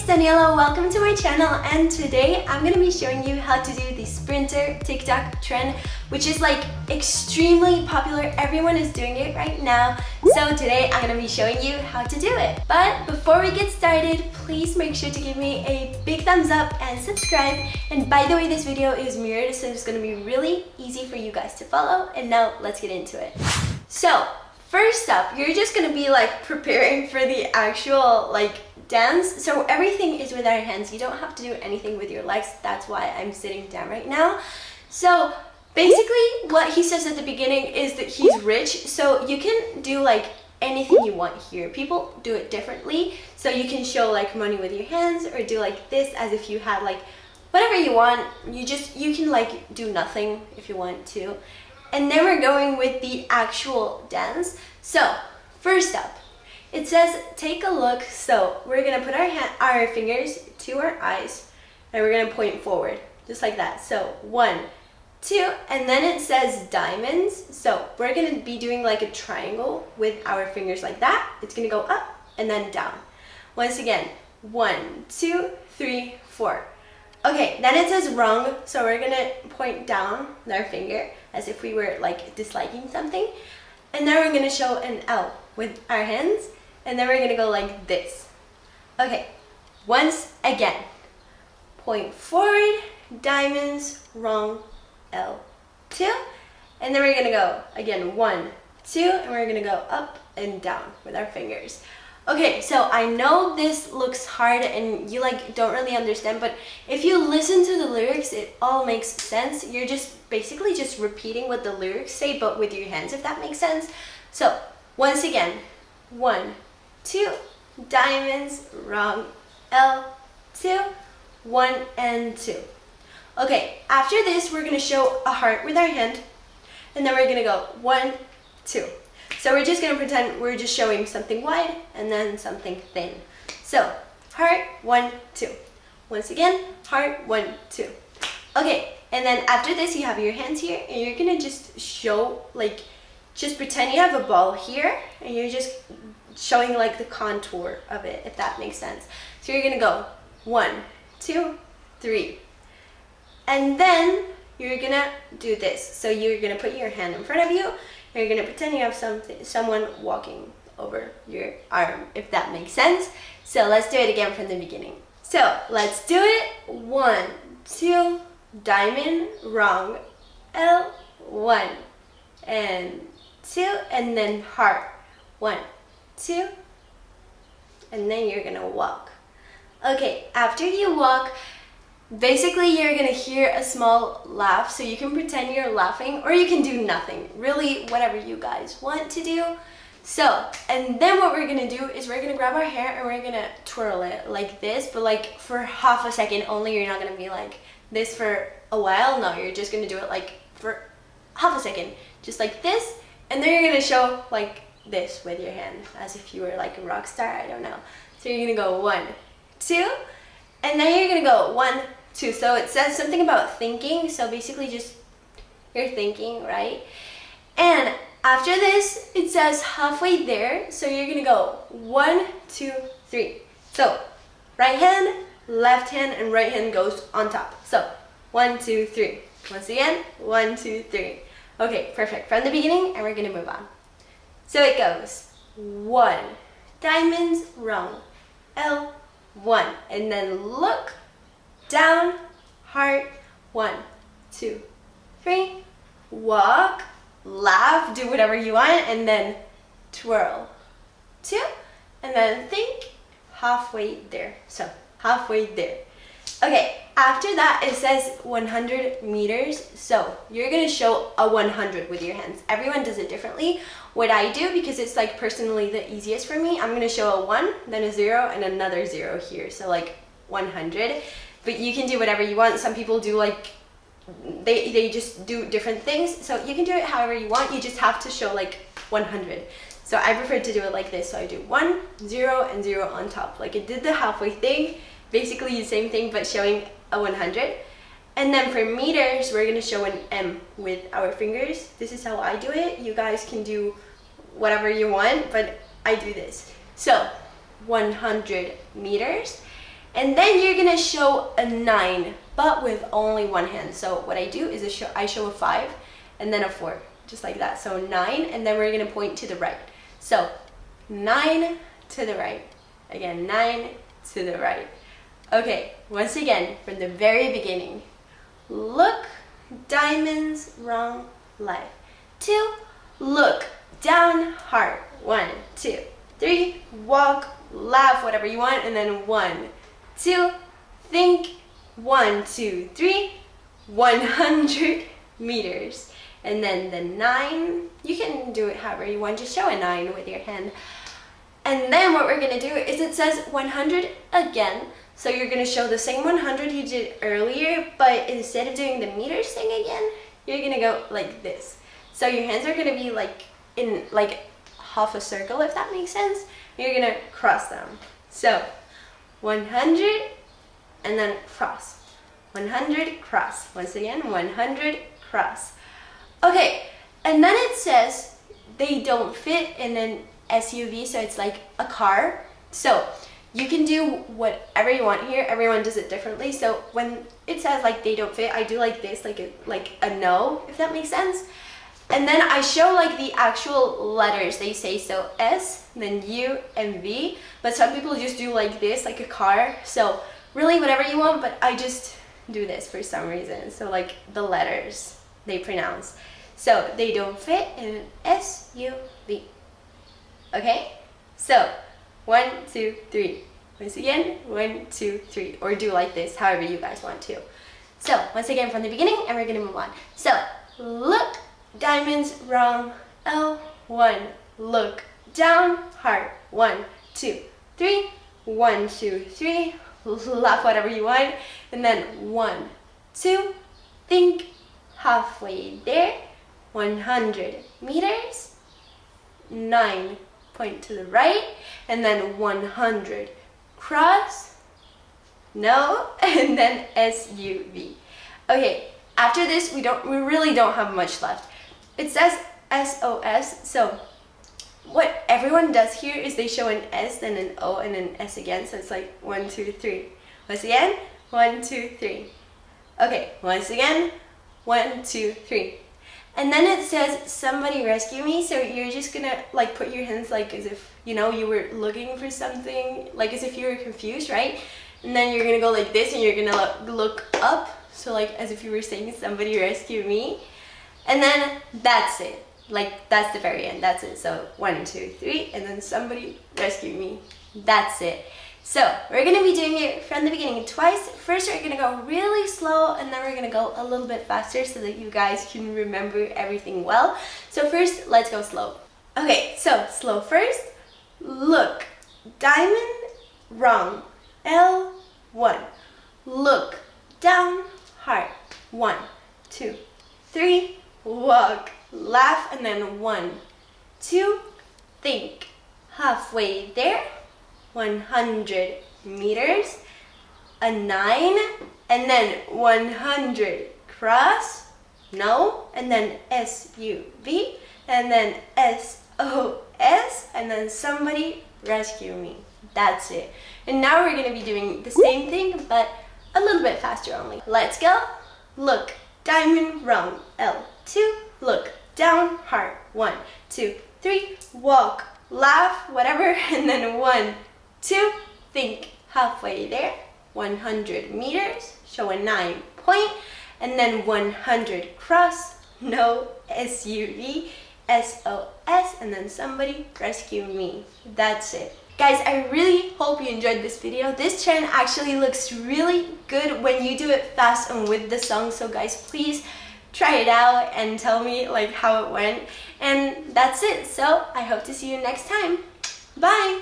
Daniela, welcome to my channel, and today I'm going to be showing you how to do the sprinter TikTok trend, which is like extremely popular. Everyone is doing it right now. So today I'm going to be showing you how to do it. But before we get started, please make sure to give me a big thumbs up and subscribe. And by the way, this video is mirrored, so it's going to be really easy for you guys to follow. And now let's get into it. So first up, you're just going to be like preparing for the actual dance. So everything is with our hands. You don't have to do anything with your legs. That's why I'm sitting down right now. So basically what he says at the beginning is that he's rich, so you can do like anything you want here. People do it differently, so you can show like money with your hands or do like this as if you had like whatever you want. You can like do nothing if you want to. And then we're going with the actual dance. So first up, it says take a look. So we're gonna put our fingers to our eyes and we're gonna point forward just like that. So 1, 2, and then it says diamonds. So we're gonna be doing like a triangle with our fingers like that. It's gonna go up and then down. Once again, 1, 2, 3, 4. Okay, then it says wrong. So we're gonna point down with our finger as if we were like disliking something. And then we're gonna show an L with our hands. And then we're gonna go like this. Okay, once again, point forward, diamonds, wrong, L, 2. And then we're gonna go again, 1, 2, and we're gonna go up and down with our fingers. Okay, so I know this looks hard and you don't really understand, but if you listen to the lyrics, it all makes sense. You're just basically just repeating what the lyrics say, but with your hands, if that makes sense. So once again, 1, 2, diamonds, wrong, L, 2, 1 and 2. Okay, after this, we're gonna show a heart with our hand, and then we're gonna go 1, 2. So we're just gonna pretend we're just showing something wide and then something thin. So heart, 1, 2. Once again, heart, 1, 2. Okay, and then after this, you have your hands here, and you're gonna just show just pretend you have a ball here, and you're just showing like the contour of it, if that makes sense. So you're gonna go 1, 2, 3, and then you're gonna do this. So you're gonna put your hand in front of you. You're gonna pretend you have someone walking over your arm, if that makes sense. So let's do it again from the beginning. So let's do it. 1, 2, diamond, wrong, L, 1 and 2, and then heart, 1, 2, and then you're gonna walk. Okay, after you walk, basically you're gonna hear a small laugh, so you can pretend you're laughing or you can do nothing, really whatever you guys want to do. So, and then what we're gonna do is we're gonna grab our hair and we're gonna twirl it like this, but like for half a second only. You're not gonna be like this for a while. No, you're just gonna do it like for half a second, just like this, and then you're gonna show like this with your hand as if you were like a rock star, I don't know. So you're gonna go 1, 2, and then you're gonna go 1, 2. So it says something about thinking, so basically just you're thinking, right? And after this, it says halfway there, so you're gonna go 1, 2, 3. So right hand, left hand, and right hand goes on top. So 1, 2, 3. Once again, 1, 2, 3. Okay, perfect. From the beginning, and we're gonna move on. So it goes 1, diamonds, wrong, L, 1, and then look down, heart, 1, 2, 3, walk, laugh, do whatever you want, and then twirl, 2, and then think, halfway there. So halfway there. Okay, after that it says 100 meters. So you're gonna show a 100 with your hands. Everyone does it differently. What I do, because it's like personally the easiest for me, I'm gonna show a 1, then a 0, and another 0 here. So like 100. But you can do whatever you want. Some people do they just do different things. So you can do it however you want. You just have to show like 100. So I prefer to do it like this. So I do 1, 0, and 0 on top. Like it did the halfway thing. Basically the same thing, but showing a 100. And then for meters, we're gonna show an M with our fingers. This is how I do it. You guys can do whatever you want, but I do this. So 100 meters. And then you're gonna show a 9, but with only one hand. So what I do is I show a 5 and then a 4, just like that. So 9, and then we're gonna point to the right. So 9 to the right. Again, 9 to the right. Okay, once again, from the very beginning. Look, diamonds, wrong, left. 2, look, down, heart. 1, 2, 3, walk, laugh, whatever you want, and then 1, 2, think, 1, 2, 3, 100 meters. And then the 9, you can do it however you want, just show a 9 with your hand. And then what we're gonna do is it says 100 again. So you're gonna show the same 100 you did earlier, but instead of doing the meters thing again, you're gonna go like this. So your hands are gonna be like in like half a circle, if that makes sense. You're gonna cross them. So 100 and then cross. 100, cross. Once again, 100, cross. Okay, and then it says they don't fit in an SUV, so it's like a car. So you can do whatever you want here. Everyone does it differently. So when it says like they don't fit, I do like this, like a no, if that makes sense. And then I show like the actual letters they say, so S, then U, and V. But some people just do like this, like a car. So really whatever you want, but I just do this for some reason. So like the letters they pronounce. So they don't fit in an SUV. Okay? So 1, 2, 3. Once again, 1, 2, 3. Or do like this, however you guys want to. So once again from the beginning, and we're gonna move on. So look, diamonds, wrong, L, 1. Look, down, heart, 1, 2, 3. 1, 2, 3. Laugh whatever you want. And then 1, 2. Think, halfway there. 100 meters. 9. Point to the right, and then 100 cross, no, and then SUV. Okay, after this we really don't have much left. It says SOS, so what everyone does here is they show an S, then an O, and an S again, so it's like 1, 2, 3. Once again, 1, 2, 3. Okay, once again, 1, 2, 3. And then it says, somebody rescue me. So you're just gonna like put your hands like as if, you know, you were looking for something, like as if you were confused, right? And then you're gonna go like this and you're gonna look up. So like as if you were saying, somebody rescue me. And then that's it. Like that's the very end, that's it. So 1, 2, 3, and then somebody rescue me. That's it. So we're gonna be doing it from the beginning twice. First we're gonna go really slow, and then we're gonna go a little bit faster so that you guys can remember everything well. So first, let's go slow. Okay, so slow first. Look, diamond, wrong, L, 1. Look, down, heart, 1, 2, 3. Walk, laugh, and then 1, 2, think, halfway there. 100 meters, a 9, and then 100 cross, no, and then SUV, and then SOS, and then somebody rescue me. That's it. And now we're going to be doing the same thing, but a little bit faster only. Let's go. Look, diamond, wrong, L, 2, look, down, heart, 1, 2, 3, walk, laugh, whatever, and then 1, 2, think, halfway there, 100 meters, show a 9 point, and then 100 cross, no, SUV, SOS, and then somebody rescue me. That's it. Guys, I really hope you enjoyed this video. This trend actually looks really good when you do it fast and with the song, so guys, please try it out and tell me like how it went. And that's it, so I hope to see you next time. Bye!